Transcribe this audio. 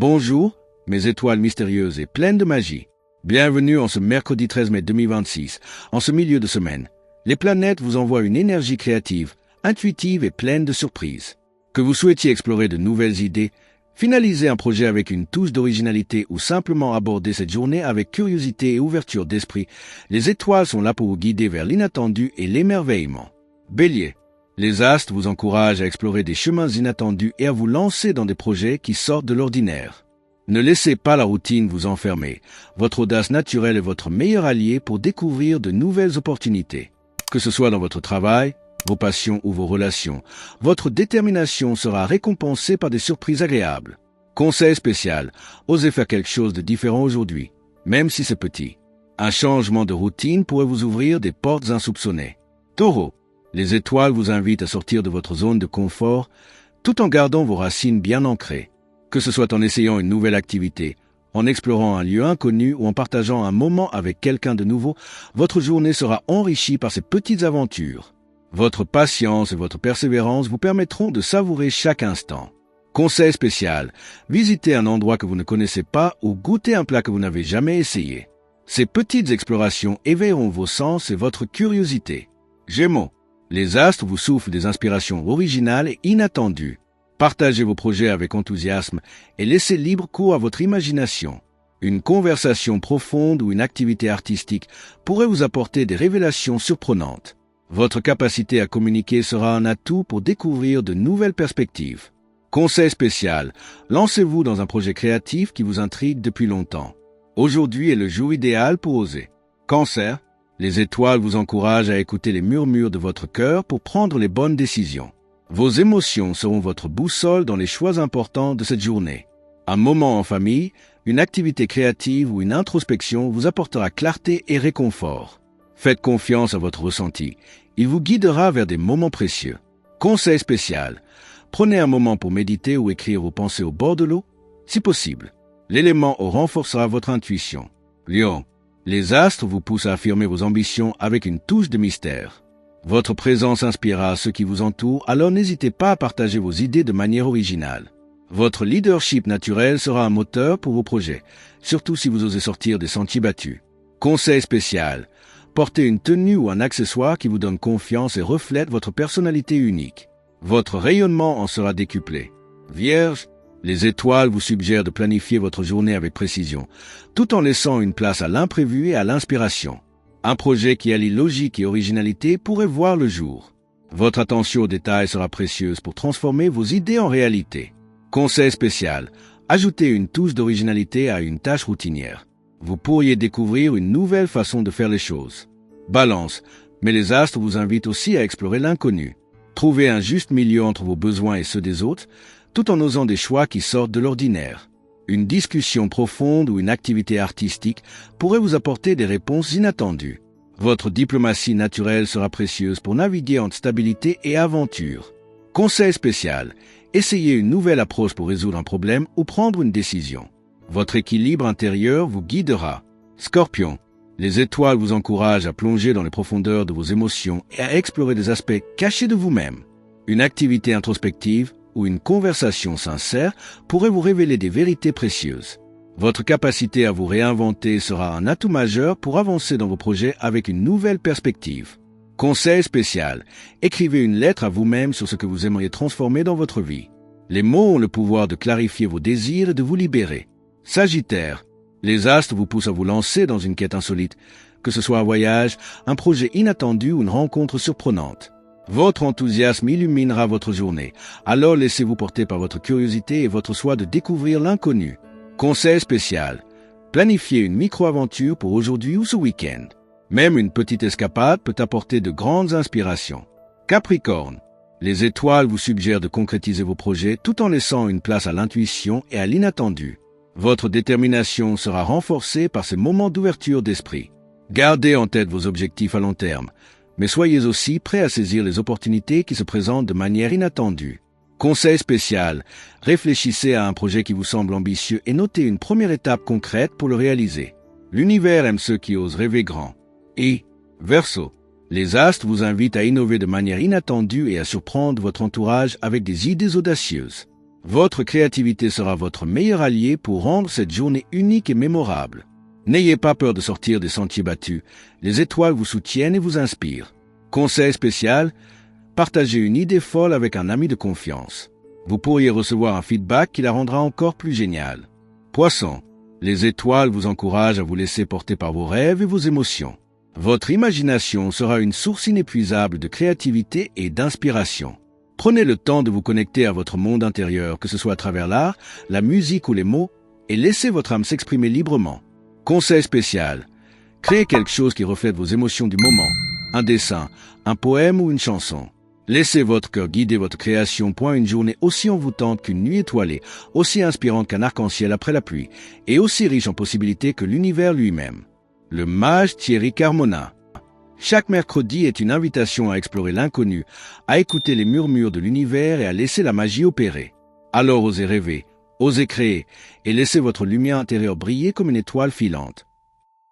Bonjour, mes étoiles mystérieuses et pleines de magie. Bienvenue en ce mercredi 13 mai 2026, en ce milieu de semaine. Les planètes vous envoient une énergie créative, intuitive et pleine de surprises. Que vous souhaitiez explorer de nouvelles idées, finaliser un projet avec une touche d'originalité ou simplement aborder cette journée avec curiosité et ouverture d'esprit, les étoiles sont là pour vous guider vers l'inattendu et l'émerveillement. Bélier. Les astres vous encouragent à explorer des chemins inattendus et à vous lancer dans des projets qui sortent de l'ordinaire. Ne laissez pas la routine vous enfermer. Votre audace naturelle est votre meilleur allié pour découvrir de nouvelles opportunités. Que ce soit dans votre travail, vos passions ou vos relations, votre détermination sera récompensée par des surprises agréables. Conseil spécial, osez faire quelque chose de différent aujourd'hui, même si c'est petit. Un changement de routine pourrait vous ouvrir des portes insoupçonnées. Taureau. Les étoiles vous invitent à sortir de votre zone de confort tout en gardant vos racines bien ancrées. Que ce soit en essayant une nouvelle activité, en explorant un lieu inconnu ou en partageant un moment avec quelqu'un de nouveau, votre journée sera enrichie par ces petites aventures. Votre patience et votre persévérance vous permettront de savourer chaque instant. Conseil spécial, visitez un endroit que vous ne connaissez pas ou goûtez un plat que vous n'avez jamais essayé. Ces petites explorations éveilleront vos sens et votre curiosité. Gémeaux. Les astres vous soufflent des inspirations originales et inattendues. Partagez vos projets avec enthousiasme et laissez libre cours à votre imagination. Une conversation profonde ou une activité artistique pourrait vous apporter des révélations surprenantes. Votre capacité à communiquer sera un atout pour découvrir de nouvelles perspectives. Conseil spécial, lancez-vous dans un projet créatif qui vous intrigue depuis longtemps. Aujourd'hui est le jour idéal pour oser. Cancer. Les étoiles vous encouragent à écouter les murmures de votre cœur pour prendre les bonnes décisions. Vos émotions seront votre boussole dans les choix importants de cette journée. Un moment en famille, une activité créative ou une introspection vous apportera clarté et réconfort. Faites confiance à votre ressenti. Il vous guidera vers des moments précieux. Conseil spécial. Prenez un moment pour méditer ou écrire vos pensées au bord de l'eau, si possible. L'élément eau renforcera votre intuition. Lion. Les astres vous poussent à affirmer vos ambitions avec une touche de mystère. Votre présence inspirera ceux qui vous entourent, alors n'hésitez pas à partager vos idées de manière originale. Votre leadership naturel sera un moteur pour vos projets, surtout si vous osez sortir des sentiers battus. Conseil spécial. Portez une tenue ou un accessoire qui vous donne confiance et reflète votre personnalité unique. Votre rayonnement en sera décuplé. Vierge. Les étoiles vous suggèrent de planifier votre journée avec précision, tout en laissant une place à l'imprévu et à l'inspiration. Un projet qui allie logique et originalité pourrait voir le jour. Votre attention aux détails sera précieuse pour transformer vos idées en réalité. Conseil spécial, ajoutez une touche d'originalité à une tâche routinière. Vous pourriez découvrir une nouvelle façon de faire les choses. Balance, mais les astres vous invitent aussi à explorer l'inconnu. Trouvez un juste milieu entre vos besoins et ceux des autres, tout en osant des choix qui sortent de l'ordinaire. Une discussion profonde ou une activité artistique pourrait vous apporter des réponses inattendues. Votre diplomatie naturelle sera précieuse pour naviguer entre stabilité et aventure. Conseil spécial, essayez une nouvelle approche pour résoudre un problème ou prendre une décision. Votre équilibre intérieur vous guidera. Scorpion, les étoiles vous encouragent à plonger dans les profondeurs de vos émotions et à explorer des aspects cachés de vous-même. Une activité introspective ou une conversation sincère pourrait vous révéler des vérités précieuses. Votre capacité à vous réinventer sera un atout majeur pour avancer dans vos projets avec une nouvelle perspective. Conseil spécial, écrivez une lettre à vous-même sur ce que vous aimeriez transformer dans votre vie. Les mots ont le pouvoir de clarifier vos désirs et de vous libérer. Sagittaire, les astres vous poussent à vous lancer dans une quête insolite, que ce soit un voyage, un projet inattendu ou une rencontre surprenante. Votre enthousiasme illuminera votre journée, alors laissez-vous porter par votre curiosité et votre soif de découvrir l'inconnu. Conseil spécial, planifiez une micro-aventure pour aujourd'hui ou ce week-end. Même une petite escapade peut apporter de grandes inspirations. Capricorne, les étoiles vous suggèrent de concrétiser vos projets tout en laissant une place à l'intuition et à l'inattendu. Votre détermination sera renforcée par ces moments d'ouverture d'esprit. Gardez en tête vos objectifs à long terme, mais soyez aussi prêts à saisir les opportunités qui se présentent de manière inattendue. Conseil spécial, réfléchissez à un projet qui vous semble ambitieux et notez une première étape concrète pour le réaliser. L'univers aime ceux qui osent rêver grand. Et, Verseau, les astres vous invitent à innover de manière inattendue et à surprendre votre entourage avec des idées audacieuses. Votre créativité sera votre meilleur allié pour rendre cette journée unique et mémorable. N'ayez pas peur de sortir des sentiers battus. Les étoiles vous soutiennent et vous inspirent. Conseil spécial, partagez une idée folle avec un ami de confiance. Vous pourriez recevoir un feedback qui la rendra encore plus géniale. Poisson, les étoiles vous encouragent à vous laisser porter par vos rêves et vos émotions. Votre imagination sera une source inépuisable de créativité et d'inspiration. Prenez le temps de vous connecter à votre monde intérieur, que ce soit à travers l'art, la musique ou les mots, et laissez votre âme s'exprimer librement. Conseil spécial, créez quelque chose qui reflète vos émotions du moment, un dessin, un poème ou une chanson. Laissez votre cœur guider votre création pour une journée aussi envoûtante qu'une nuit étoilée, aussi inspirante qu'un arc-en-ciel après la pluie, et aussi riche en possibilités que l'univers lui-même. Le mage Thierry Carmona. Chaque mercredi est une invitation à explorer l'inconnu, à écouter les murmures de l'univers et à laisser la magie opérer. Alors osez rêver, osez créer et laissez votre lumière intérieure briller comme une étoile filante.